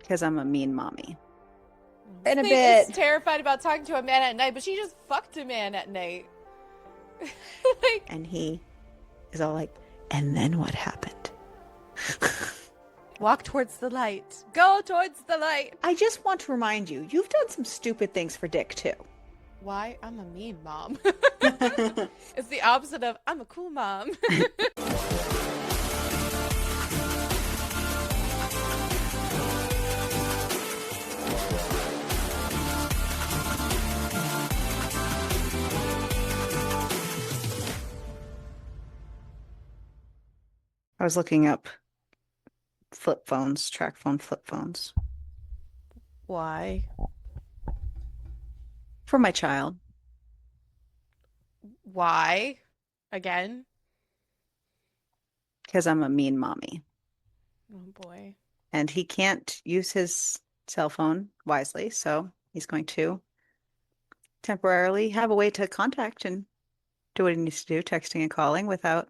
Because I'm a mean mommy. In a Sleep is bit. terrified about talking to a man at night, but she just fucked a man at night. Like, And he is all like, and then what happened? walk towards the light. Go towards the light. I just want to remind you, you've done some stupid things for Dick too. Why? I'm a mean mom. It's the opposite of I'm a cool mom. I was looking up flip phones, track phone flip phones Why? for my child. Why? Again? Because I'm a mean mommy. Oh boy. And he can't use his cell phone wisely, so he's going to temporarily have a way to contact and do what he needs to do, texting and calling without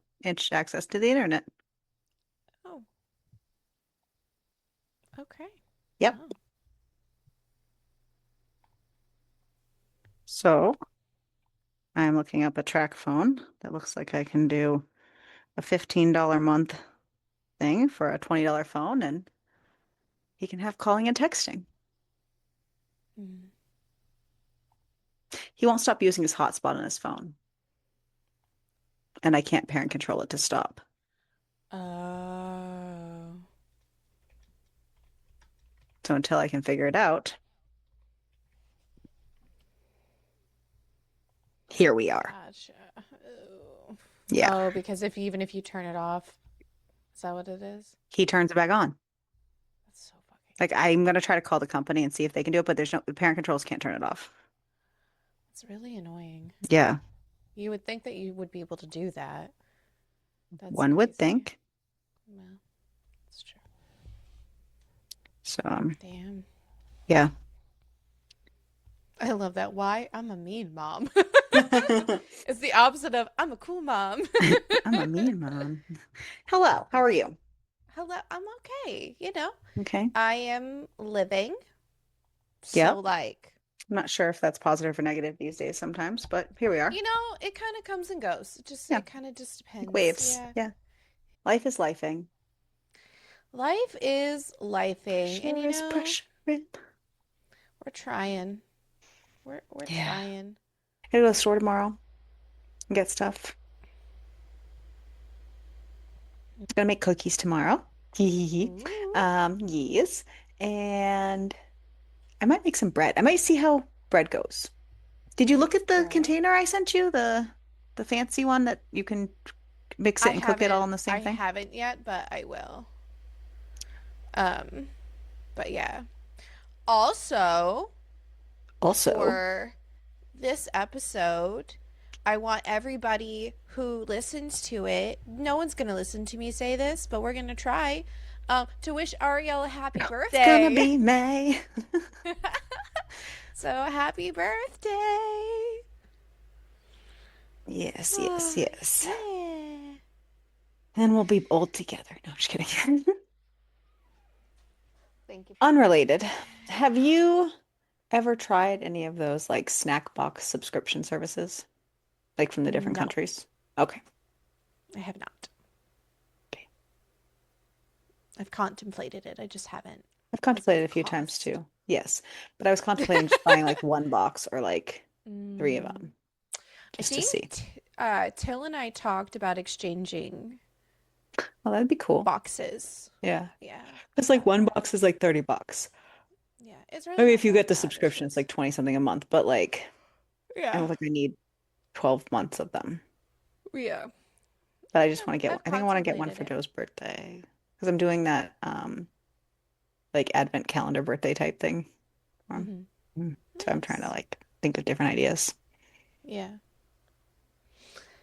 access to the internet. Oh, okay. Yep. Oh. So I'm looking up a track phone that looks like I can do a $15 a month thing for a $20 phone, and he can have calling and texting. Mm. He won't stop using his hotspot on his phone, and I can't parent control it to stop. Oh. So until I can figure it out, here we are. Gotcha. Oh. Yeah. Oh, because even if you turn it off, is that what it is? He turns it back on. That's so fucking Like I'm gonna try to call the company and see if they can do it, but there's no the parent controls can't turn it off. It's really annoying. Yeah, You would think that you would be able to do that. That's one would crazy. think. Well, it's true. So Damn. yeah. I love that. Why? I'm a mean mom. I'm It's the opposite of I'm a cool mom. a mean mom. Hello, how are you? Hello, I'm okay. You know, Okay. I am living. So, Yep. like, I'm not sure if that's positive or negative these days sometimes, but here we are. it kind of comes and goes. Yeah, It kind of just like depends. waves. Yeah. Yeah. Life is lifing. Life is lifing, and Pressure is pressure. we're trying. We're Yeah. trying. I gotta go to the store tomorrow and get stuff. Gonna make cookies tomorrow. Ooh. Yes. And I might make some bread. I might see how bread goes. Did you look Make at the bread. container I sent you? The fancy one that you can mix it and cook it all in the I same thing? haven't yet, but I will. Um, but yeah. Also, Also, for this episode, I want everybody who listens to it, no one's going to listen to me say this, but we're going to try, to wish Ariel a happy it's gonna birthday. be May. So, happy birthday. Yes, yes, Oh, yes. yeah. And we'll be old together. No, I'm just kidding. Thank you for Unrelated. that. Have you ever tried any of those like snack box subscription services, like from the different No, countries? Okay. I have not. Okay. I've contemplated it. I just haven't I've because of contemplated the a few times cost. too. Yes. But I was contemplating just buying like one box or like three of Mm, them I just to think see. Till and I talked about exchanging Well, that'd be cool. boxes. Yeah. Yeah, It's like one but box is like 30 bucks. yeah, it's I really mean, not if you get that the bad. It's subscription, it's like just 20 something a month, but like I yeah, don't think I need 12 months of them. yeah. But I just want to get one. I've I think I want to get one contemplated for it. Joe's birthday because I'm doing that like advent calendar birthday type thing. Um, Hmm. so I'm trying to Nice. like think of different ideas. Yeah.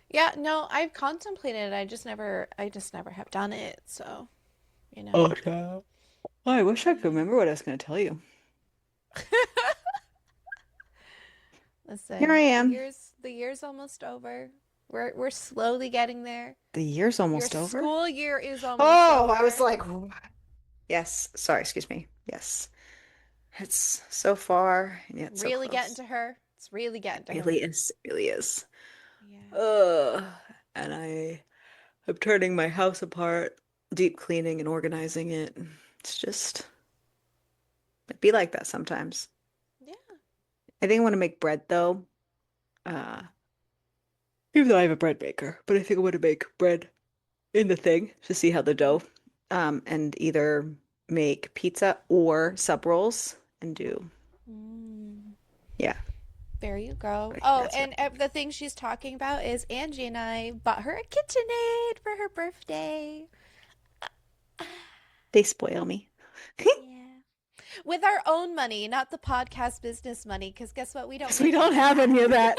Yeah, no, I've contemplated it. I just never have done it. So, you know. Oh, no. Oh, I wish I could Yeah. remember what I was going to tell you. Here I Listen, am. the year's almost over. We're slowly getting there. The year's Your almost over. school year is almost Oh, I was over. like, yes. Sorry, excuse me. Yes. It's so far and yet so Really getting close. to her. It's really getting to It her. really is. It really is. Yeah. Ugh. And I'm turning my house apart, deep cleaning and organizing it. It's just it'd be like that sometimes. Yeah. I think I want to make bread though. Uh, Even though I have a bread maker, but I think I want to make bread in the thing to see how the dough, and either make pizza or sub rolls and do, Mm. yeah, There you go. I think Oh, that's what and the thing she's talking about is Angie and I bought her a KitchenAid for her birthday. they spoil me. Yeah. With our own money, not the podcast business money, because guess what? We don't Because we make don't any of have that. any of that.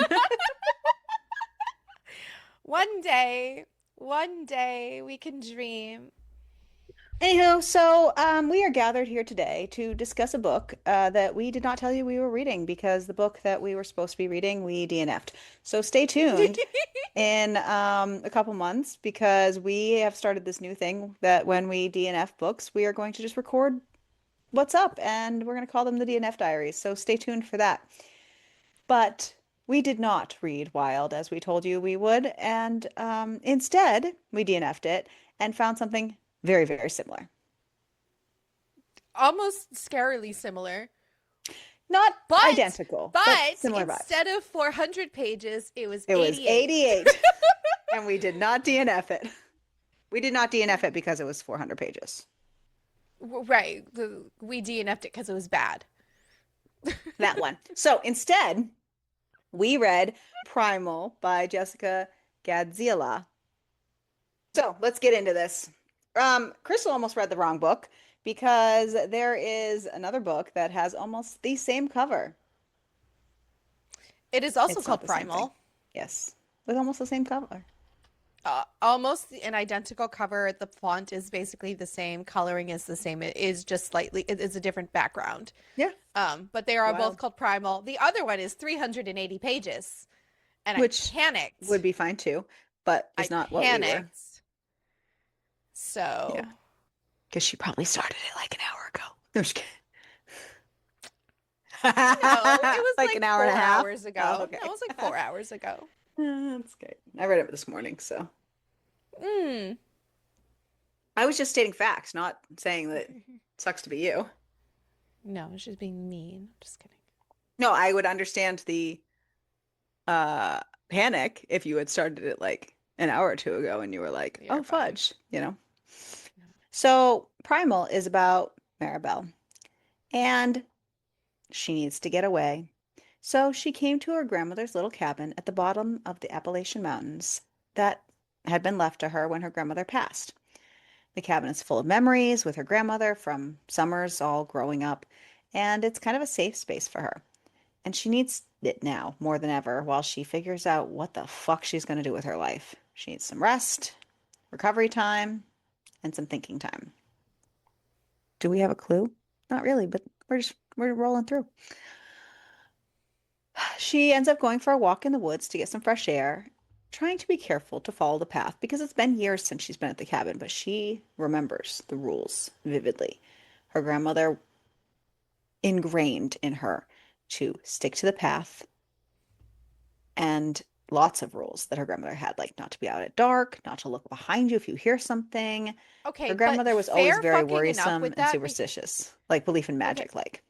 One day we can dream. Anywho, so we are gathered here today to discuss a book that we did not tell you we were reading because the book that we were supposed to be reading, we DNF'd. So stay tuned in a couple months because we have started this new thing that when we DNF books, we are going to just record what's up and we're going to call them the DNF diaries. So stay tuned for that. But we did not read Wild as we told you we would, and instead we DNF'd it and found something very, very similar. Almost scarily similar. Not But identical, but but similar vibes. instead of 400 pages, it was It was 88. 88, and we did not DNF it. We did not DNF it because it was 400 pages. Right. We DNF'd it because it was bad. That one. So instead, we read Primal by Jessica Gadziala. So let's get into this. Crystal almost read the wrong book because there is another book that has almost the same cover. It is also It's not called the same thing. Primal. Yes, with almost the same cover. Almost an identical cover. The font is basically the same. Coloring is the same. It is just slightly, it's a different background. Yeah, But they are both wild. called Primal. The other one is 380 pages. And I Which would panicked. be fine too, but I is not what we were. panicked. So, Yeah, because she probably started it like an hour ago. No, just kidding. no, it was Like an like hour and a four half. hours Oh, ago. No, it okay. was like 4 hours ago. That's great. I read it this morning, so Mm. I was just stating facts, not saying that it sucks to be you. No, she's being mean. Just kidding. No, I would understand the uh panic if you had started it like an hour or two ago and you were like, You're "Oh, fine. fudge," you know. So, Primal is about Maribel, and she needs to get away. So, she came to her grandmother's little cabin at the bottom of the Appalachian Mountains that had been left to her when her grandmother passed. The cabin is full of memories with her grandmother from summers all growing up, and it's kind of a safe space for her. And she needs it now more than ever while she figures out what the fuck she's going to do with her life. She needs some rest, recovery time, and some thinking time. Do we have a clue? Not really, but we're rolling through. She ends up going for a walk in the woods to get some fresh air, trying to be careful to follow the path because it's been years since she's been at the cabin, but she remembers the rules vividly. Her grandmother ingrained in her to stick to the path and lots of rules that her grandmother had, like not to be out at dark, not to look behind you if you hear something. Okay, Her but grandmother was always fair very fucking enough worrisome with and that. superstitious, like belief in Okay, magic, like.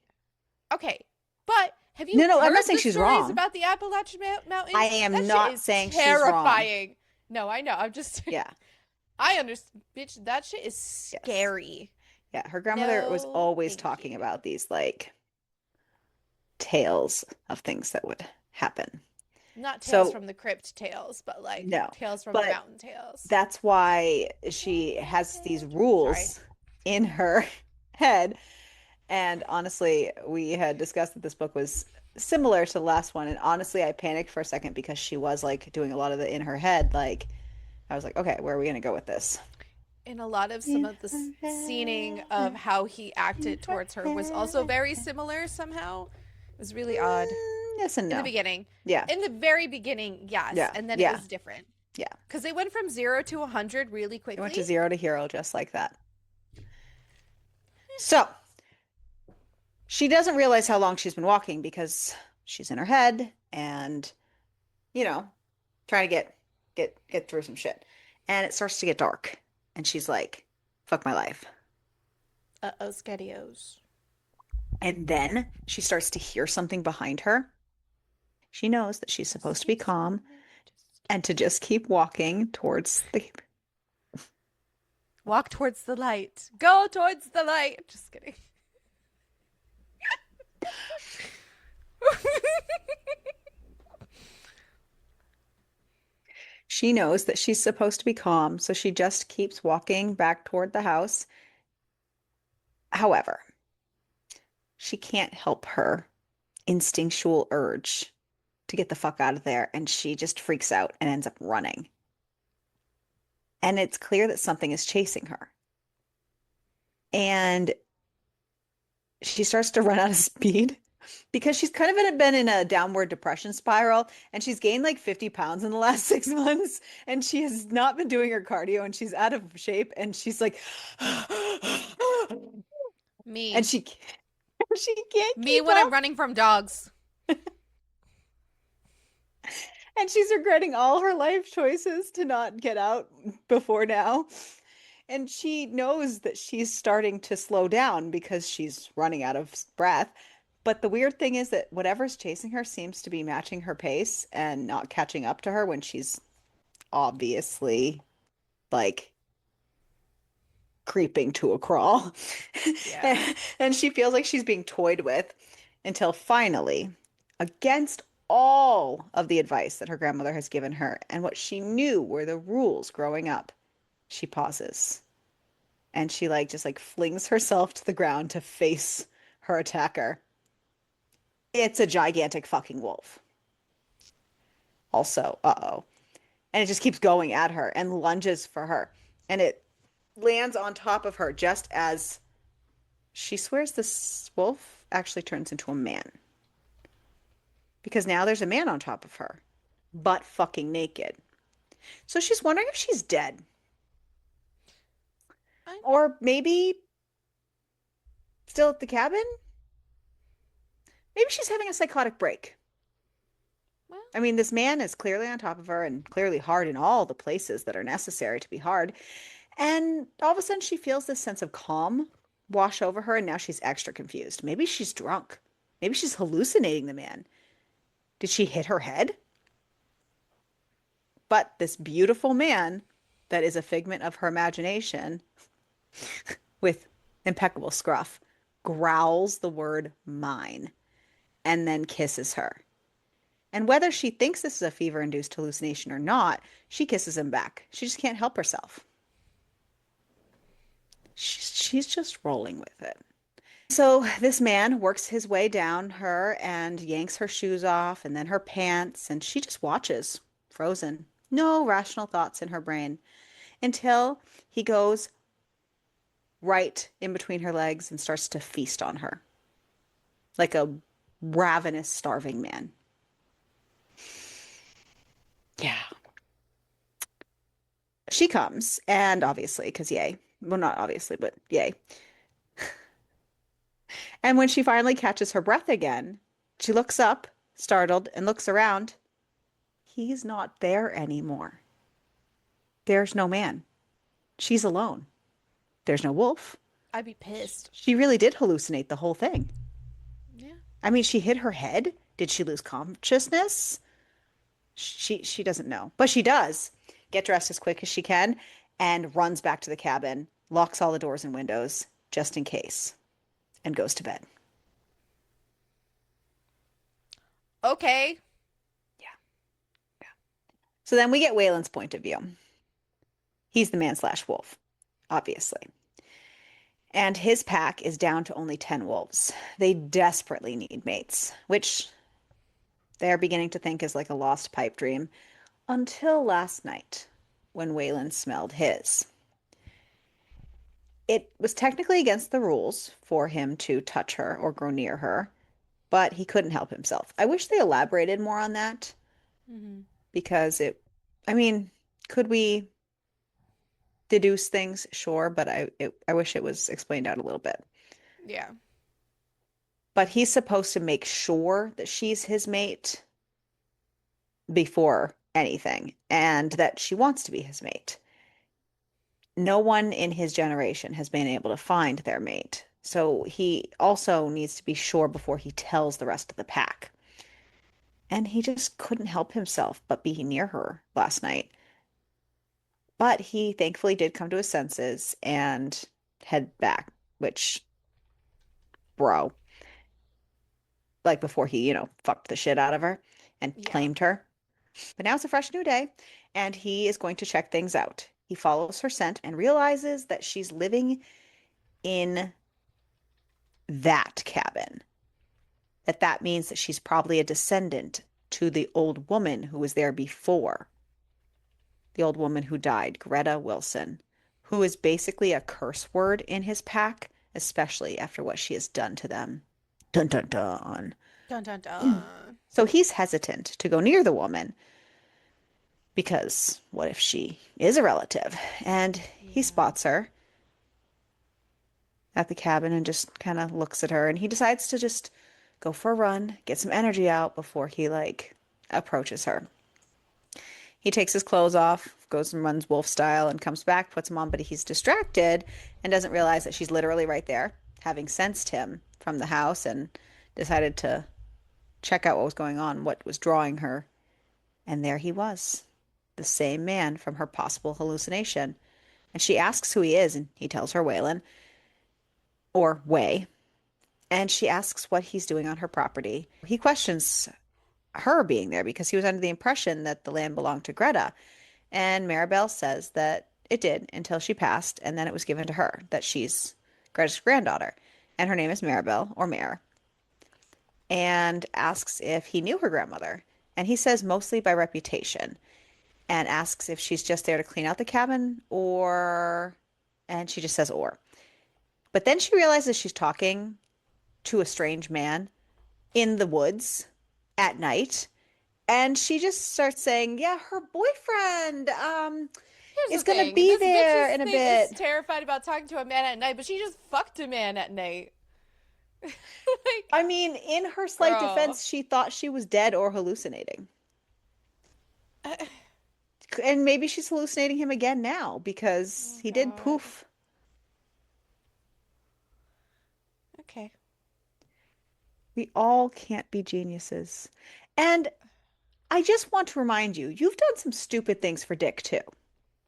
okay, but have you No, no, I'm not heard saying the she's stories wrong. about the Appalachian I Mountains? That am shit not is saying she's wrong. terrifying. No, I know. I'm just. Yeah, I understand, bitch. That shit is yes. scary. Yeah, her grandmother was No, always thank talking you. about these like tales of things that would happen. Not tales So, from the crypt tales, but like no, tales from the but mountain tales. that's why she has these Sorry. rules in her head. And honestly, we had discussed that this book was similar to the last one. And honestly, I panicked for a second because she was like doing a lot of the in her head. Like, I was like, okay, where are we going to go with this? And a lot of some In of the her scening of head, how he in acted her towards her was also head. very similar somehow. It was really odd. Yes and In the no. beginning. Yeah, In the very beginning, yes. yeah, And then it yeah, was different. yeah. Because they went from 0 to 100 really It went quickly. to zero to hero just like that. So, She doesn't realize how long she's been walking because she's in her head and, you know, trying to get through some shit. And it starts to get dark. And she's like, fuck my life. Uh-oh, Skedios. And then she starts to hear something behind her. She knows that she's supposed to be Just calm keep and to just keep walking towards the. walk towards the light. Go towards the light. Just kidding. She knows that she's supposed to be calm, so she just keeps walking back toward the house. However, she can't help her instinctual urge to get the fuck out of there, and she just freaks out and ends up running. And it's clear that something is chasing her. And she starts to run out of speed because she's kind of been in a downward depression spiral and she's gained like 50 pounds in the last 6 months and she has not been doing her cardio and she's out of shape and she's like and Me. she can't Me keep when I'm up running from dogs. and she's regretting all her life choices to not get out before now. And she knows that she's starting to slow down because she's running out of breath. But the weird thing is that whatever's chasing her seems to be matching her pace and not catching up to her when she's obviously like creeping to a crawl. Yeah. And she feels like she's being toyed with until finally, against all of the advice that her grandmother has given her and what she knew were the rules growing up, she pauses and she like just like flings herself to the ground to face her attacker. It's a gigantic fucking wolf. Also, uh-oh. And it just keeps going at her and lunges for her. And it lands on top of her just as she swears this wolf actually turns into a man. Because now there's a man on top of her, butt fucking naked. So she's wondering if she's dead. I, Or maybe still at the cabin? Maybe she's having a psychotic break. well, I mean, this man is clearly on top of her and clearly hard in all the places that are necessary to be hard. And all of a sudden, she feels this sense of calm wash over her, and now she's extra confused. Maybe she's drunk. Maybe she's hallucinating the man. Did she hit her head? But this beautiful man that is a figment of her imagination with impeccable scruff growls the word mine and then kisses her. And whether she thinks this is a fever induced hallucination or not, she kisses him back. She just can't help herself. She's just rolling with it. So this man works his way down her and yanks her shoes off and then her pants, and she just watches, frozen. No rational thoughts in her brain until he goes right in between her legs and starts to feast on her like a ravenous, starving man. Yeah. She comes, and obviously, because yay. Well, not obviously, but yay. And when she finally catches her breath again, she looks up, startled, and looks around. He's not there anymore. There's no man. She's alone. There's no wolf. I'd be pissed. She really did hallucinate the whole thing. Yeah. I mean, she hit her head. Did she lose consciousness? She doesn't know, but she does get dressed as quick as she can and runs back to the cabin, locks all the doors and windows just in case, and goes to bed. Okay. Yeah. Yeah. So then we get Waylon's point of view. He's the man slash wolf, obviously. And his pack is down to only 10 wolves. They desperately need mates, which they're beginning to think is like a lost pipe dream until last night when Waylon smelled his. It was technically against the rules for him to touch her or go near her, but he couldn't help himself. I wish they elaborated more on that Mm-hmm. because I mean, could we deduce things? Sure, but I wish it was explained out a little bit. Yeah. but he's supposed to make sure that she's his mate before anything and that she wants to be his mate. No one in his generation has been able to find their mate. So he also needs to be sure before he tells the rest of the pack. And he just couldn't help himself but be near her last night. But he thankfully did come to his senses and head back, which, bro, like before he, fucked the shit out of her and Yeah. claimed her. But now it's a fresh new day, and he is going to check things out. He follows her scent and realizes that she's living in that cabin. That means that she's probably a descendant to the old woman who was there before. The old woman who died, Greta Wilson, who is basically a curse word in his pack, especially after what she has done to them. Dun dun dun. Dun dun dun. So he's hesitant to go near the woman because what if she is a relative? And he Yeah. spots her at the cabin and just kind of looks at her and he decides to just go for a run, get some energy out before he approaches her. He takes his clothes off, goes and runs wolf style and comes back, puts them on, but he's distracted and doesn't realize that she's literally right there, having sensed him from the house and decided to check out what was going on, what was drawing her. And there he was, the same man from her possible hallucination. And she asks who he is, and he tells her Waylon, or Way, and she asks what he's doing on her property. He questions her being there because he was under the impression that the land belonged to Greta. And Maribel says that it did until she passed, and then it was given to her, that she's Greta's granddaughter. And her name is Maribel, or Mare, and asks if he knew her grandmother. And he says mostly by reputation, and asks if she's just there to clean out the cabin or, and she just says or. But then she realizes she's talking to a strange man in the woods at night. And she just starts saying, yeah, her boyfriend Here's is the gonna thing. be This there bitch's in a thing is bit. terrified about talking to a man at night, but she just fucked a man at night. Like, I mean, in her slight girl. defense, she thought she was dead or hallucinating. Uh, And maybe she's hallucinating him again now because oh he did God. poof. Okay. We all can't be geniuses. And I just want to remind you, you've done some stupid things for Dick too.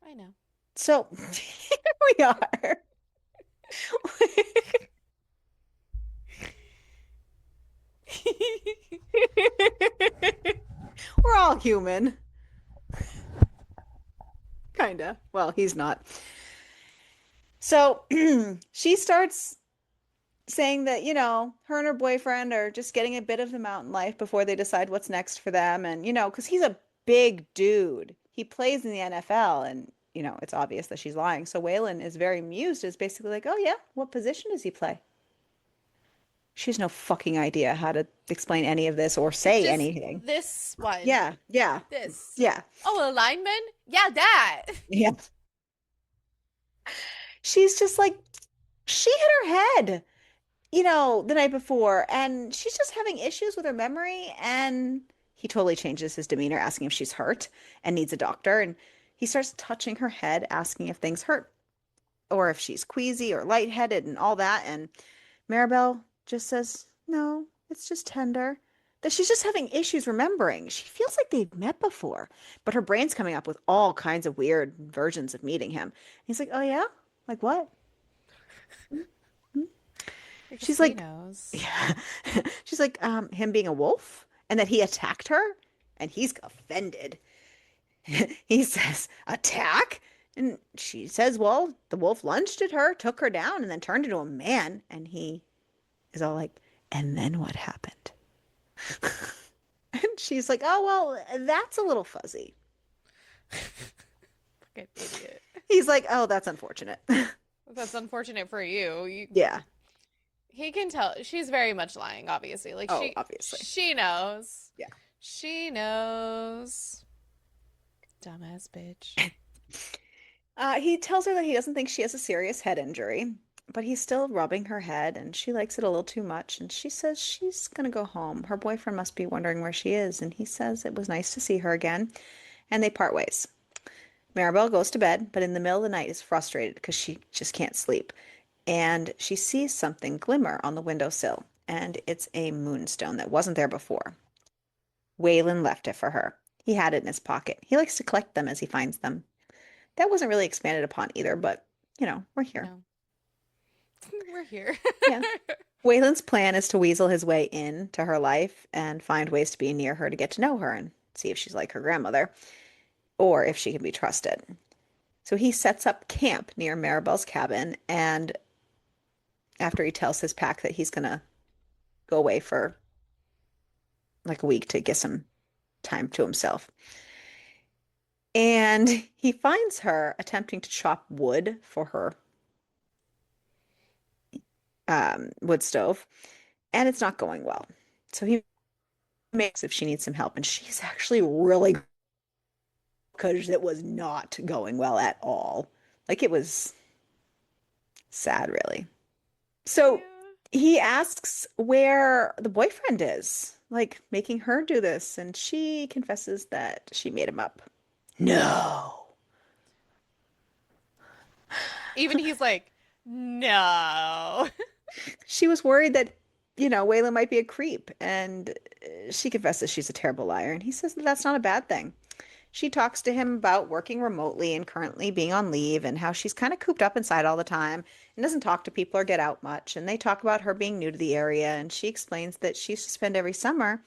I know. So here we are. We're all human. Kinda. Well, he's not. So she starts saying that, her and her boyfriend are just getting a bit of the mountain life before they decide what's next for them. And, because he's a big dude. He plays in the NFL and, it's obvious that she's lying. So Waylon is very amused, is basically like, oh, yeah, what position does he play? She has no fucking idea how to explain any of this or say Just anything. this one. Yeah, yeah, This. yeah, Oh, a lineman? Yeah, that. yeah. She's just like, she hit her head, the night before, and she's just having issues with her memory. And he totally changes his demeanor, asking if she's hurt and needs a doctor. And he starts touching her head, asking if things hurt or if she's queasy or lightheaded and all that. And Maribel just says, no, it's just tender. That she's just having issues remembering. She feels like they've met before, but her brain's coming up with all kinds of weird versions of meeting him. And he's like, oh, yeah? Like what? Because She's he like, knows. yeah. She's like, him being a wolf and that he attacked her and he's offended. He says, attack? And she says, well, the wolf lunged at her, took her down, and then turned into a man. And he is all like, and then what happened? And she's like, oh, well, that's a little fuzzy. Fucking idiot. He's like, oh, that's unfortunate. That's unfortunate for you. Yeah. He can tell she's very much lying, obviously. Like Oh, she obviously. she knows. Yeah. She knows. Dumbass bitch. He tells her that he doesn't think she has a serious head injury. but he's still rubbing her head and she likes it a little too much. And she says she's gonna go home. Her boyfriend must be wondering where she is. And he says it was nice to see her again. And they part ways. Maribel goes to bed, but in the middle of the night is frustrated because she just can't sleep. And she sees something glimmer on the windowsill. And it's a moonstone that wasn't there before. Waylon left it for her. He had it in his pocket. He likes to collect them as he finds them. That wasn't really expanded upon either, but we're here. No. We're here. Yeah. Waylon's plan is to weasel his way in to her life and find ways to be near her to get to know her and see if she's like her grandmother or if she can be trusted. So he sets up camp near Maribel's cabin, and after he tells his pack that he's gonna go away for like a week to get some time to himself. And he finds her attempting to chop wood for her wood stove, and it's not going well. So he makes if she needs some help, and she's actually really because it was not going well at all. Like it was sad, really. So Yeah. he asks where the boyfriend is, like making her do this, and she confesses that she made him up. No. Even he's like, no. She was worried that, Waylon might be a creep, and she confesses she's a terrible liar, and he says that that's not a bad thing. She talks to him about working remotely and currently being on leave and how she's kind of cooped up inside all the time and doesn't talk to people or get out much. And they talk about her being new to the area, and she explains that she used to spend every summer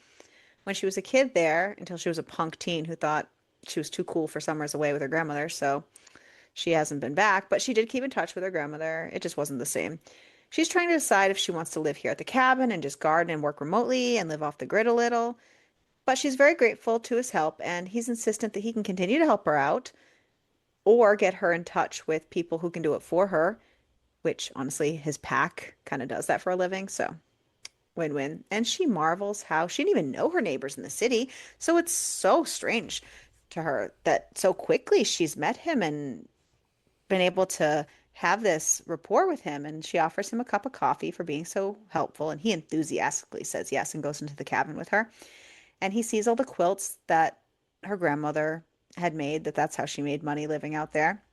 when she was a kid there until she was a punk teen who thought she was too cool for summers away with her grandmother. So she hasn't been back, but she did keep in touch with her grandmother. It just wasn't the same. She's trying to decide if she wants to live here at the cabin and just garden and work remotely and live off the grid a little. But she's very grateful to his help, and he's insistent that he can continue to help her out or get her in touch with people who can do it for her, which honestly, his pack kind of does that for a living. So win-win. And she marvels how she didn't even know her neighbors in the city. So it's so strange to her that so quickly she's met him and been able to have this rapport with him. And she offers him a cup of coffee for being so helpful. And he enthusiastically says yes and goes into the cabin with her. And he sees all the quilts that her grandmother had made, that's how she made money living out there.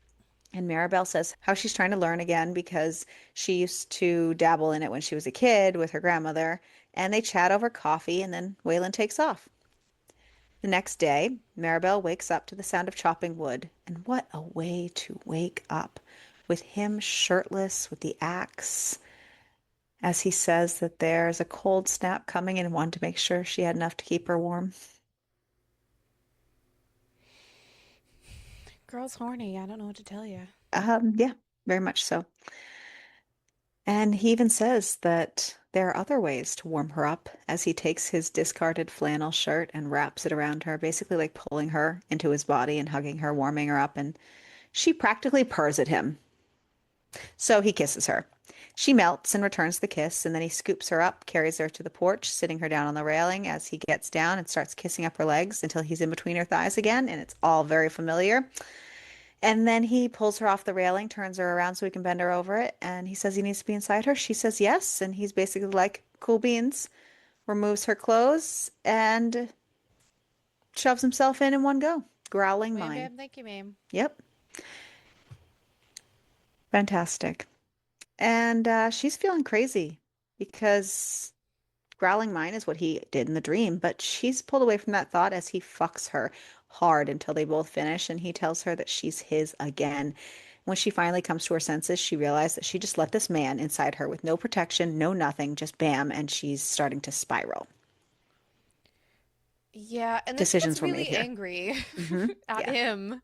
And Maribel says how she's trying to learn again because she used to dabble in it when she was a kid with her grandmother. And they chat over coffee, and then Waylon takes off. The next day, Maribel wakes up to the sound of chopping wood. And what a way to wake up, with him shirtless with the axe, as he says that there's a cold snap coming and wanted to make sure she had enough to keep her warm. Girl's horny. I don't know what to tell you. Yeah, very much so. And he even says that there are other ways to warm her up as he takes his discarded flannel shirt and wraps it around her, basically like pulling her into his body and hugging her, warming her up. And she practically purrs at him. So he kisses her. She melts and returns the kiss, and then he scoops her up, carries her to the porch, sitting her down on the railing as he gets down and starts kissing up her legs until he's in between her thighs again, and it's all very familiar. And then he pulls her off the railing, turns her around so he can bend her over it, and he says he needs to be inside her. She says yes, and he's basically like, cool beans, removes her clothes, and shoves himself in one go. Growling Wham mine. bam, thank you, ma'am. Yep. Fantastic. And she's feeling crazy because growling mine is what he did in the dream, but she's pulled away from that thought as he fucks her hard until they both finish, and he tells her that she's his again. When she finally comes to her senses, she realized that she just let this man inside her with no protection, no nothing, just bam, and she's starting to spiral. Yeah, and then she gets Decisions were made really here. angry Hmm. at Yeah. him.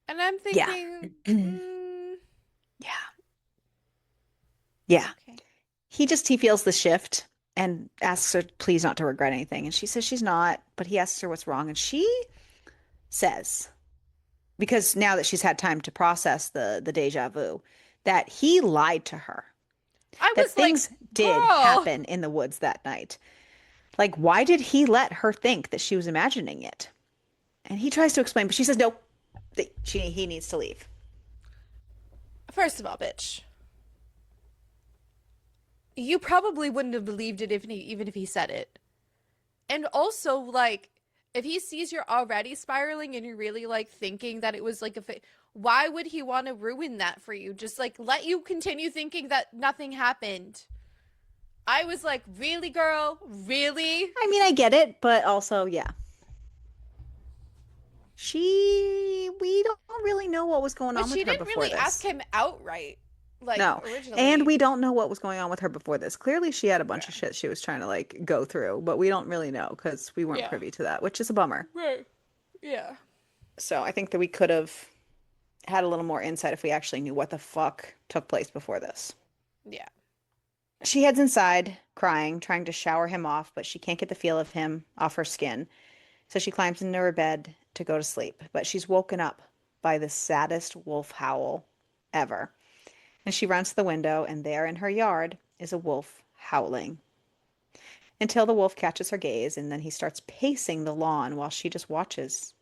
And I'm Yeah. thinking, Yeah. Yeah. okay. He feels the shift and asks her please not to regret anything. And she says she's not, but he asks her what's wrong. And she says, because now that she's had time to process the deja vu, that he lied to her, I that was like, things did girl. happen in the woods that night. Like, why did he let her think that she was imagining it? And he tries to explain, but she says no, he needs to leave. First of all, bitch. You probably wouldn't have believed it even if he said it. And also, like, if he sees you're already spiraling and you're really like thinking that it was like why would he want to ruin that for you? Just like let you continue thinking that nothing happened. I was like, really, girl? Really? I mean, I get it, but also, yeah. We don't really know what was going But on with she her didn't before really ask this. him outright, like No. And originally. we don't know what was going on with her before this. Clearly, she had a bunch Yeah. of shit she was trying to like go through, but we don't really know because we weren't Yeah. privy to that, which is a bummer. Right. Yeah. So I think that we could have had a little more insight if we actually knew what the fuck took place before this. Yeah. She heads inside, crying, trying to shower him off, but she can't get the feel of him off her skin. So she climbs into her bed to go to sleep, but she's woken up by the saddest wolf howl ever. And she runs to the window, and there in her yard is a wolf howling. Until the wolf catches her gaze, and then he starts pacing the lawn while she just watches.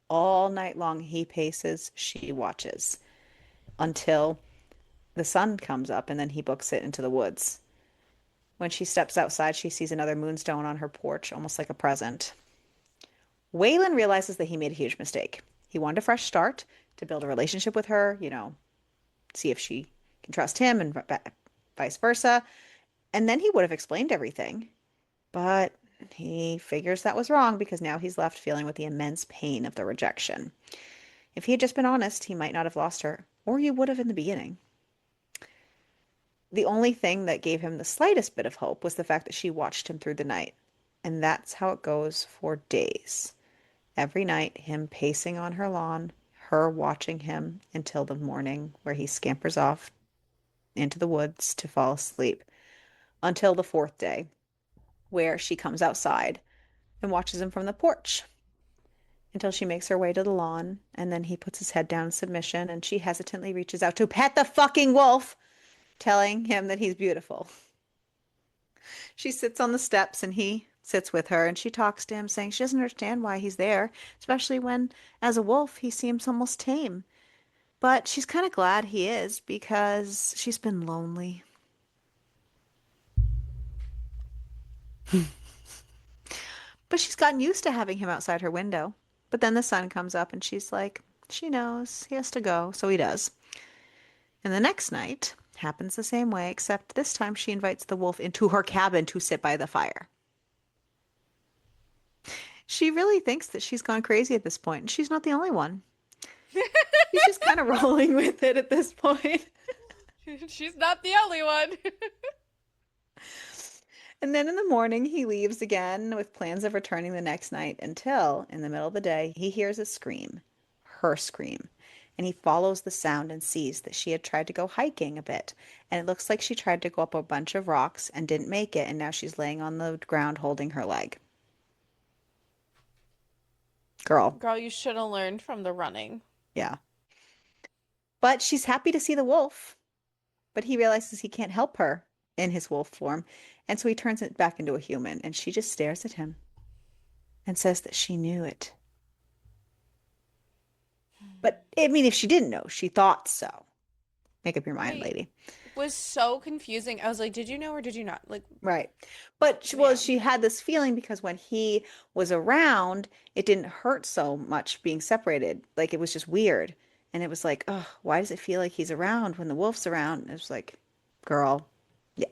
All night long, he paces, she watches, until the sun comes up, and then he books it into the woods. When she steps outside, she sees another moonstone on her porch, almost like a present. Waylon realizes that he made a huge mistake. He wanted a fresh start to build a relationship with her, see if she can trust him and vice versa. And then he would have explained everything. But he figures that was wrong because now he's left feeling with the immense pain of the rejection. If he had just been honest, he might not have lost her, or he would have in the beginning. The only thing that gave him the slightest bit of hope was the fact that she watched him through the night. And that's how it goes for days. Every night, him pacing on her lawn, her watching him until the morning, where he scampers off into the woods to fall asleep, until the fourth day, where she comes outside and watches him from the porch until she makes her way to the lawn, and then he puts his head down in submission, and she hesitantly reaches out to pet the fucking wolf, telling him that he's beautiful. She sits on the steps and he sits with her and she talks to him, saying she doesn't understand why he's there, especially when, as a wolf, he seems almost tame. But she's kind of glad he is because she's been lonely. But she's gotten used to having him outside her window. But then the sun comes up and she's like, she knows he has to go, so he does. And the next night happens the same way, except this time she invites the wolf into her cabin to sit by the fire. She really thinks that she's gone crazy at this point, and she's not the only one. She's just kind of rolling with it at this point. She's not the only one. And then in the morning, he leaves again with plans of returning the next night until, in the middle of the day, he hears a scream, her scream. And he follows the sound and sees that she had tried to go hiking a bit. And it looks like she tried to go up a bunch of rocks and didn't make it. And now she's laying on the ground holding her leg. Girl, Girl, you should have learned from the running. yeah. But she's happy to see the wolf. But he realizes he can't help her in his wolf form. And so he turns it back into a human. And she just stares at him and says that she knew it. But I mean, if she didn't know, she thought so. Make up your mind, I lady. was so confusing. I was like, did you know or did you not? Like, Right. But man. she had this feeling because when he was around, it didn't hurt so much being separated. Like it was just weird. And it was like, oh, why does it feel like he's around when the wolf's around? And it was like, girl, yeah.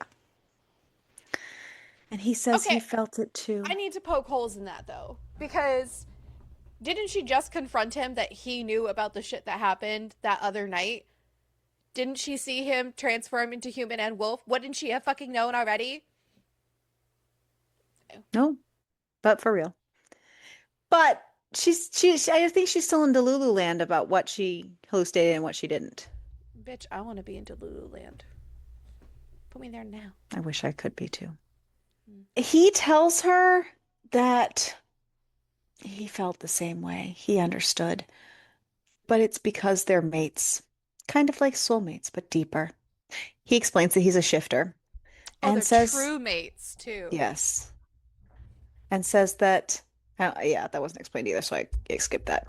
And he says he Okay, felt it I too. need to poke holes in that though. Because didn't she just confront him that he knew about the shit that happened that other night? Didn't she see him transform into human and wolf? Wouldn't she have fucking known already? No, but for real. But I think she's still in Delulu land about what she hallucinated and what she didn't. Bitch, I want to be in Lululand. Put me there now. I wish I could be too. Mm. He tells her that he felt the same way. He understood. But it's because they're mates. Kind of like soulmates, but deeper. He explains that he's a shifter Oh, and they're says, true mates too. yes, and says that, yeah, that wasn't explained either, so I skipped that.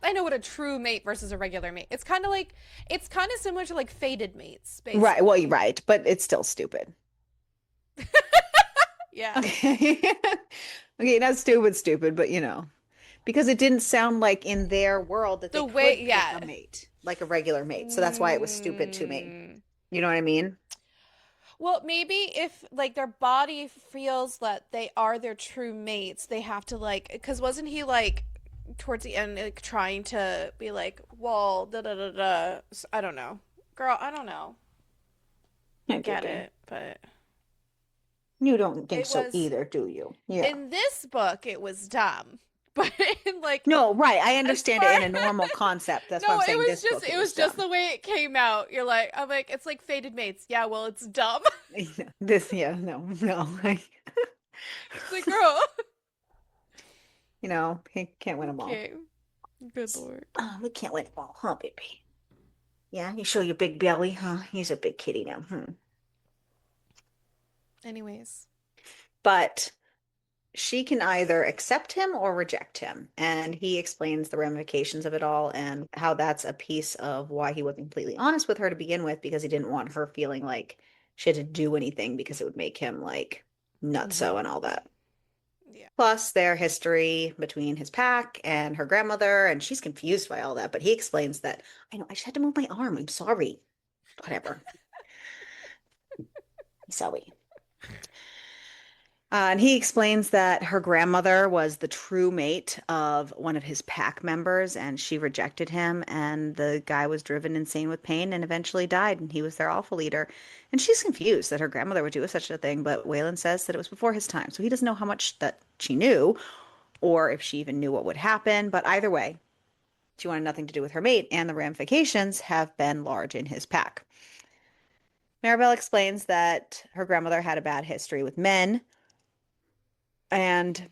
I know what a true mate versus a regular mate. It's kind of similar to like fated mates, Right. Well, you're basically. right, but it's still stupid. Yeah. Okay. Okay, not stupid, stupid, but because it didn't sound like in their world that they The way, could pick a yeah. mate, like a regular mate. So that's why it was stupid to me. Mm. You know what I mean? Well, maybe if like their body feels that they are their true mates, they have to like, because wasn't he like towards the end like trying to be like, well, da da da da. I don't know, girl. I don't know. I I get did. it, but You don't think it so was either, do you? Yeah. in this book it was dumb, but in like No, right. I as understand far it in a normal concept. That's why I'm no, saying this book, it it was was just dumb. the way it came out. I'm like, it's like fated mates. Yeah, well, it's dumb. This, yeah, no, no. It's like, girl. He can't win them all. Okay, good lord. We can't win them all, huh, baby? Yeah, you show your big belly, huh? He's a big kitty now. Anyways, But she can either accept him or reject him. And he explains the ramifications of it all and how that's a piece of why he wasn't completely honest with her to begin with, because he didn't want her feeling like she had to do anything because it would make him like nutso mm-hmm. and all that. Yeah. Plus, their history between his pack and her grandmother, and she's confused by all that. But he explains that, I know, I just had to move my arm. I'm sorry. Whatever. Sorry. And he explains that her grandmother was the true mate of one of his pack members, and she rejected him. And the guy was driven insane with pain and eventually died. And he was their alpha leader. And she's confused that her grandmother would do such a thing. But Waylon says that it was before his time. So he doesn't know how much that she knew or if she even knew what would happen. But either way, she wanted nothing to do with her mate, and the ramifications have been large in his pack. Maribel explains that her grandmother had a bad history with men and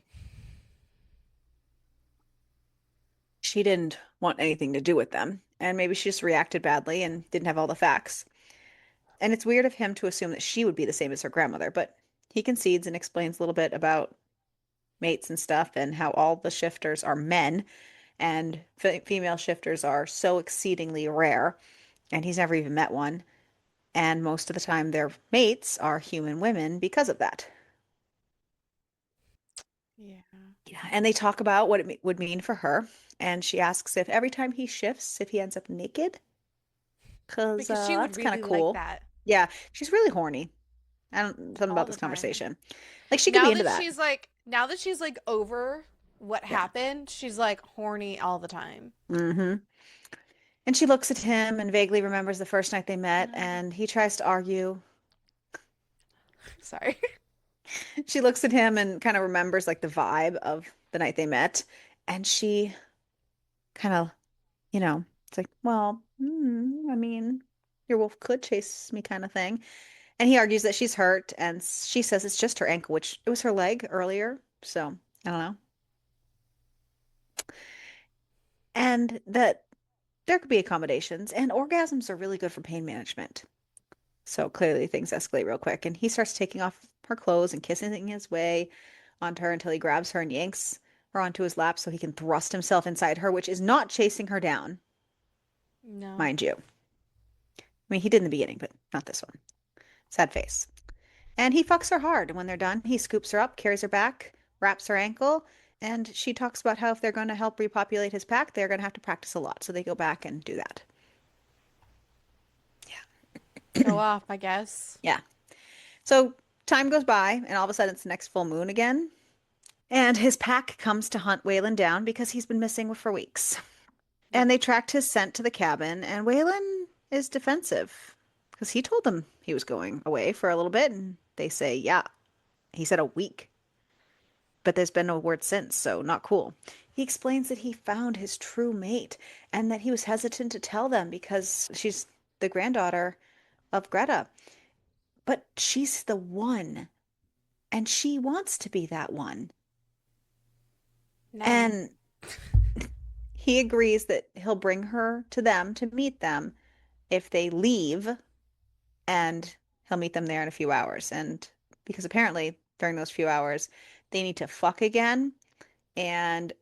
she didn't want anything to do with them. And maybe she just reacted badly and didn't have all the facts. And it's weird of him to assume that she would be the same as her grandmother, but he concedes and explains a little bit about mates and stuff and how all the shifters are men and female shifters are so exceedingly rare. And he's never even met one. And most of the time, their mates are human women because of that. Yeah. Yeah, and they talk about what it would mean for her. And she asks if every time he shifts, if he ends up naked, because Because she would that's kind of really like cool. that Yeah, she's really horny. I don't something all about the this time. conversation. Like she could be into that. Now that she's like over what Yeah. happened, she's like horny all the time. Hmm. And she looks at him and vaguely remembers the first night they met, No. and he tries to argue. Sorry. She looks at him and kind of remembers like the vibe of the night they met, and she kind of, it's like, well, I mean, your wolf could chase me kind of thing. And he argues that she's hurt, and she says it's just her ankle, which it was her leg earlier. So I don't know. And that there could be accommodations, and orgasms are really good for pain management. So clearly things escalate real quick, and he starts taking off her clothes and kissing his way onto her until he grabs her and yanks her onto his lap so he can thrust himself inside her, which is not chasing her down, No. mind you. I mean, he did in the beginning, but not this one. Sad face. And he fucks her hard. And when they're done, he scoops her up, carries her back, wraps her ankle, and she talks about how if they're going to help repopulate his pack, they're going to have to practice a lot. So they go back and do that. Show off, I guess. Yeah. So time goes by, and all of a sudden it's the next full moon again. And his pack comes to hunt Waylon down because he's been missing for weeks. And Yep. they tracked his scent to the cabin, and Waylon is defensive because he told them he was going away for a little bit, and they say, yeah, he said a week. But there's been no word since, so not cool. He explains that he found his true mate and that he was hesitant to tell them because she's the granddaughter of Greta. But she's the one, and she wants to be that one. No. And he agrees that he'll bring her to them to meet them if they leave, and he'll meet them there in a few hours. And because apparently during those few hours, they need to fuck again. And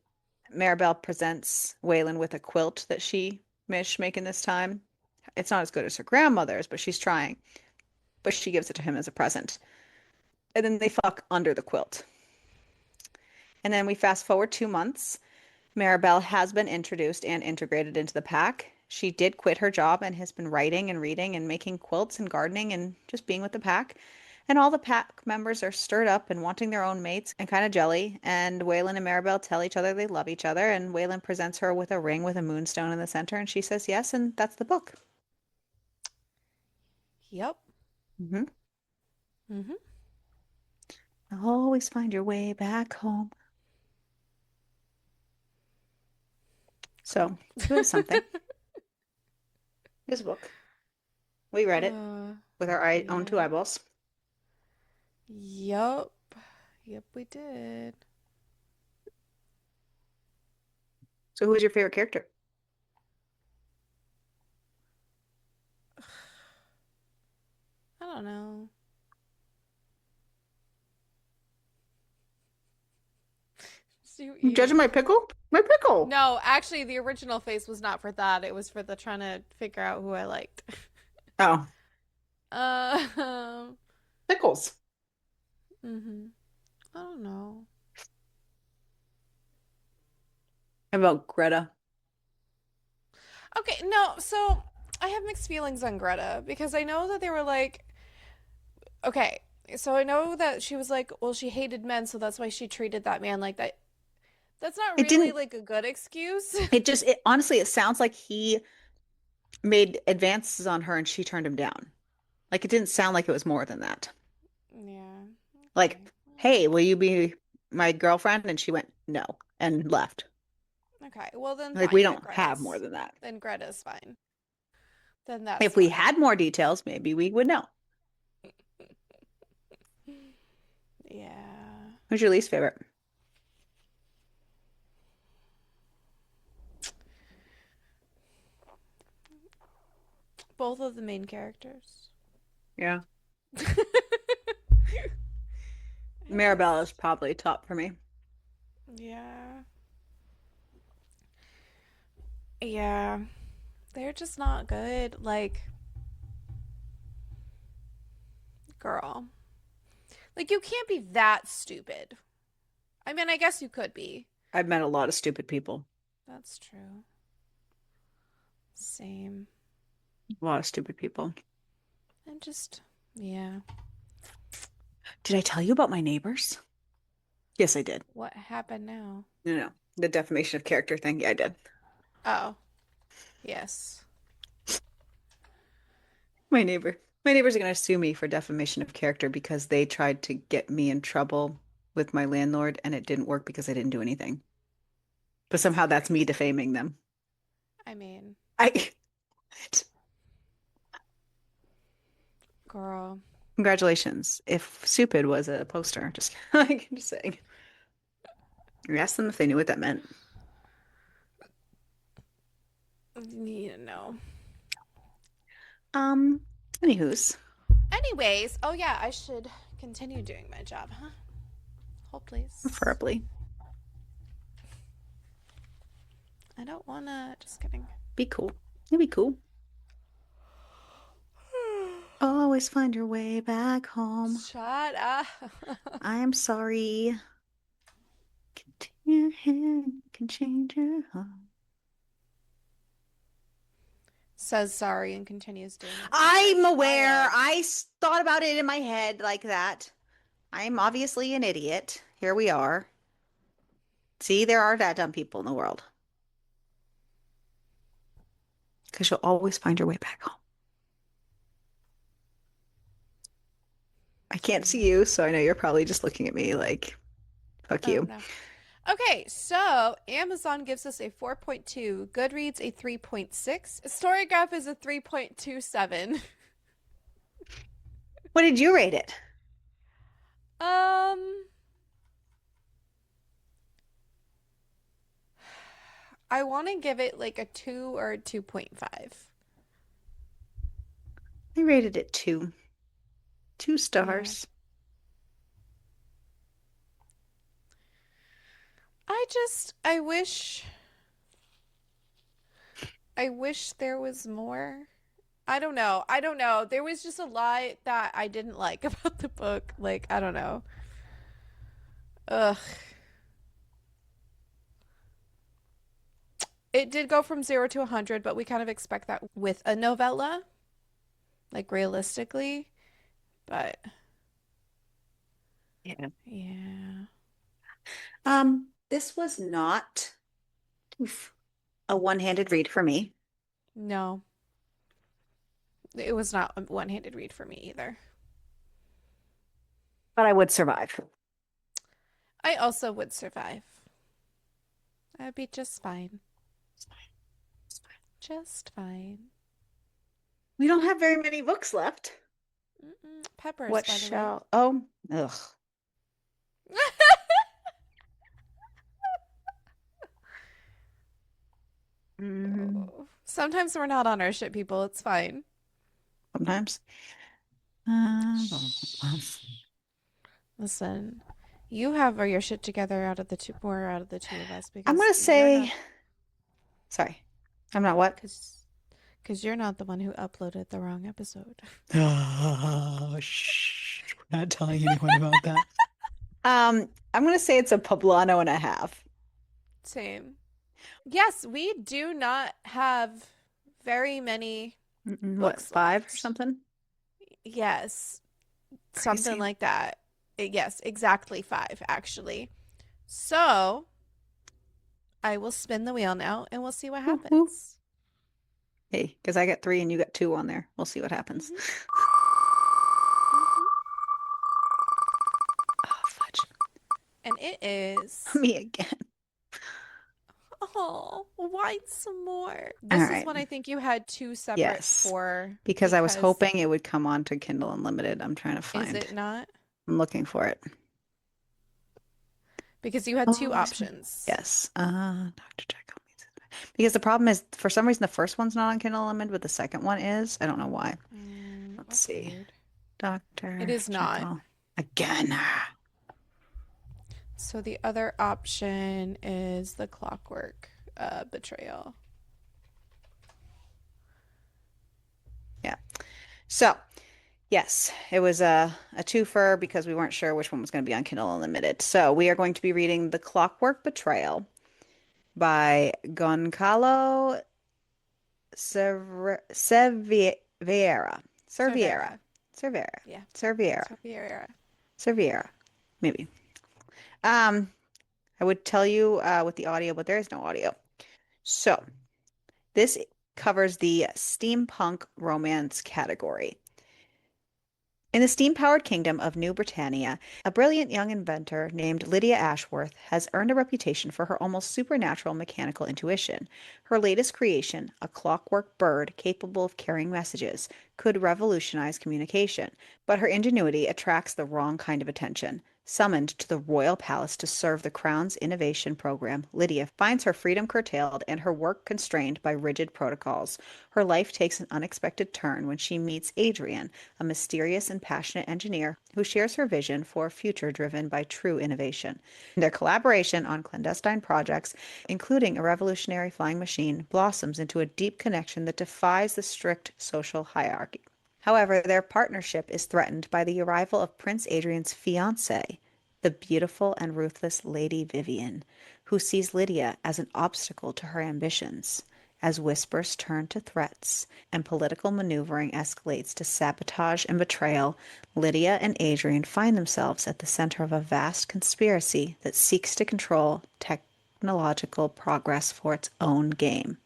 Maribel presents Waylon with a quilt that she managed to make in this time. It's not as good as her grandmother's, but she's trying. But she gives it to him as a present. And then they fuck under the quilt. And then we fast forward 2 months. Maribel has been introduced and integrated into the pack. She did quit her job and has been writing and reading and making quilts and gardening and just being with the pack. And all the pack members are stirred up and wanting their own mates and kind of jelly. And Waylon and Maribel tell each other they love each other. And Waylon presents her with a ring with a moonstone in the center. And she says yes. And that's the book. Yep. Hmm. Mm-hmm. Always find your way back home. So Girl. it was something. It was a book. We read it uh, with our own two yeah. eyeballs. Yup. Yep, we did. So who was your favorite character? I don't know. So you You judging eat. my pickle? My pickle. No, actually, the original face was not for that. It was for the trying to figure out who I liked. Oh, Um, pickles. hmm I don't know. How about Greta? Okay, no, so I have mixed feelings on Greta because I know that they were like, okay, so I know that she was like, well, she hated men, so that's why she treated that man like that. That's not It really didn't, like a good excuse. it honestly, it sounds like he made advances on her and she turned him down. Like it didn't sound like it was more than that. Yeah. Like, Okay. hey, will you be my girlfriend? And she went, no, and left. Okay. Well, then Like we fine. don't have more than that. Then Greta's fine. Then that's If we fine. had more details, maybe we would know. Yeah. Who's your least favorite? Both of the main characters. Yeah. I Maribel is just, probably top for me. yeah. Yeah. They're just not good. Like, girl. Like, you can't be that stupid. I mean, I guess you could be. I've met a lot of stupid people. That's true. Same. A lot of stupid people. And just, yeah. Did I tell you about my neighbors? Yes, I did. What happened now? No, no. The defamation of character thing. Yeah, I did. Oh, yes. My neighbors are going to sue me for defamation of character because they tried to get me in trouble with my landlord and it didn't work because I didn't do anything. But That's somehow that's me crazy. defaming them. I mean, I girl. Congratulations. If Stupid was a poster, just like just saying. You asked them if they knew what that meant. You know. Um, Anywho's, Anyways, oh yeah, I should continue doing my job, huh? Hold please. preferably. I don't wanna. Just kidding. Be cool. It'd be cool. Always find your way back home. Shut up. I am sorry. Your hand can change your heart. Says sorry and continues doing it. Sounds like I'm aware. Twilight. Thought about it in my head like that. I'm obviously an idiot. Here we are. See, there are that dumb people in the world. Because you'll always find your way back home. I can't see Yeah. you, so I know you're probably just looking at me like, fuck Oh you. no. Okay, so Amazon gives us a 4.2, Goodreads a 3.6, Storygraph is a 3.27. What did you rate it? Um, I want to give it like a 2 or a 2.5. I rated it two. Two Yeah. stars. I wish there was more. I don't know. I don't know. There was just a lot that I didn't like about the book. Like, I don't know. Ugh. It did go from 0 to 100, but we kind of expect that with a novella, like realistically. But Yeah. yeah. This was not oof, a one-handed read for me, No, it was not a one-handed read for me either. but I would survive. I also would survive. I'd be just fine. It's fine. It's fine. Just fine. We don't have very many books left. Peppers, What by the way. shall, oh, ugh. Mm, Sometimes we're not on our shit, people. It's fine. sometimes. Shh. Listen, you have your shit together out of the two, more out of the two of us I'm because gonna you're say, not, sorry, I'm not what? because you're not the one who uploaded the wrong episode. Oh, shh. We're not telling anyone about that. I'm gonna say it's a poblano and a half. Same. Yes, we do not have very many What, books five or left. something? Yes, something Crazy. like that. Yes, exactly five, actually. So I will spin the wheel now and we'll see what Woo-hoo. happens. Hey, because I got three and you got two on there. We'll see what happens. Hmm. Hmm. Oh, fudge. And it is. Me again. Oh, why some more? All This is right. one I think you had two separate Yes. for Because I was because hoping it would come on to Kindle Unlimited. I'm trying to is find. it not? I'm looking for it. Because you had two Oh, this one. options. Yes. Dr. Jekyll meets because the problem is for some reason the first one's not on Kindle Unlimited, but the second one is. I don't know why. Let's That's see. weird. It Dr. is not. Jekyll. Again. So the other option is the clockwork betrayal. Yeah. So, yes, it was a twofer because we weren't sure which one was going to be on Kindle Unlimited. So, we are going to be reading The Clockwork Betrayal by Goncalo Cerviera. Cerviera. Cervera. Cerviera. Yeah. Cerviera. Cervera. Cerviera. Maybe. Um, I would tell you with the audio, but there is no audio. So, this covers the steampunk romance category. In the steam-powered kingdom of New Britannia, a brilliant young inventor named Lydia Ashworth has earned a reputation for her almost supernatural mechanical intuition. Her latest creation, a clockwork bird capable of carrying messages, could revolutionize communication, but her ingenuity attracts the wrong kind of attention. Summoned to the royal palace to serve the crown's innovation program, Lydia finds her freedom curtailed and her work constrained by rigid protocols. Her life takes an unexpected turn when she meets Adrian, a mysterious and passionate engineer who shares her vision for a future driven by true innovation. Their collaboration on clandestine projects, including a revolutionary flying machine, blossoms into a deep connection that defies the strict social hierarchy. However, their partnership is threatened by the arrival of Prince Adrian's fiancée, the beautiful and ruthless Lady Vivian, who sees Lydia as an obstacle to her ambitions. As whispers turn to threats and political maneuvering escalates to sabotage and betrayal, Lydia and Adrian find themselves at the center of a vast conspiracy that seeks to control technological progress for its own game.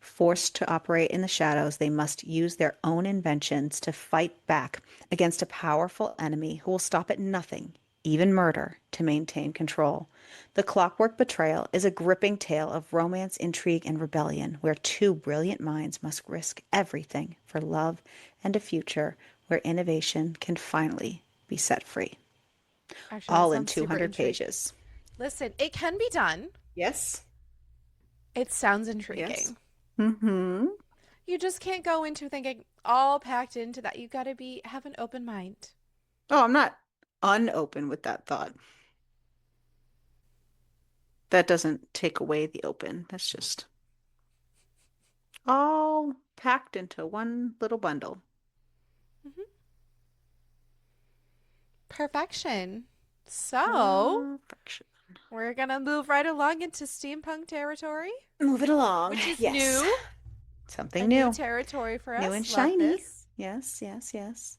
Forced to operate in the shadows, they must use their own inventions to fight back against a powerful enemy who will stop at nothing, even murder, to maintain control. The Clockwork Betrayal is a gripping tale of romance, intrigue, and rebellion, where two brilliant minds must risk everything for love and a future where innovation can finally be set free. Actually, that All in sounds super 200 intriguing. pages. Listen, it can be done. Yes. It sounds Yes. intriguing. Mm-hmm. You just can't go into thinking all packed into that. You gotta be have an open mind. Oh, I'm not unopen with that thought. That doesn't take away the open. That's just all packed into one little bundle. Mhm. Perfection. So, Perfection. we're gonna move right along into steampunk territory, Move it along. which is Yes. new, a Something new new. territory for New and us. Love shiny. this. Yes, yes, yes.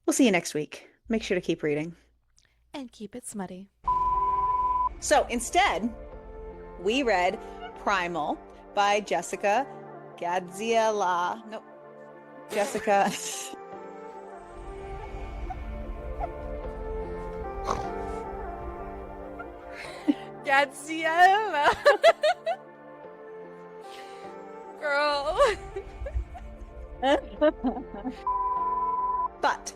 We'll see you next week. Make sure to keep reading. And keep it smutty. So instead, we read Primal by Jessica Gadziala. Nope. Jessica. Gadziala. Girl. But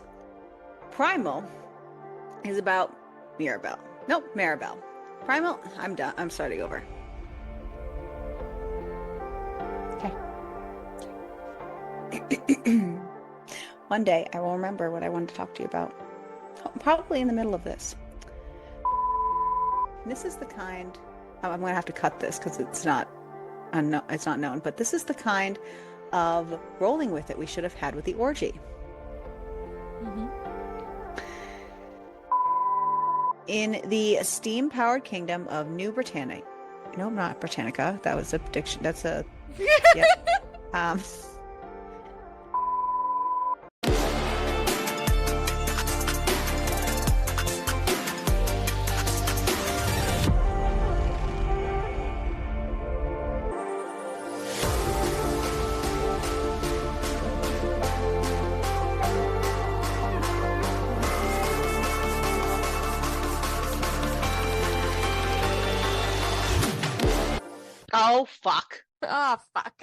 Primal is about Mirabelle. Nope, Maribel. Primal, I'm done. I'm starting over. Okay. One day I will remember what I wanted to talk to you about. Probably in the middle of this. This is the kind. I'm going to have to cut this because it's not it's not known, but this is the kind of rolling with it we should have had with the orgy. Mm-hmm. In the steam-powered kingdom of New Britannia. No, not Britannica. That was a diction. That's a yep. Um, oh fuck. Oh, fuck.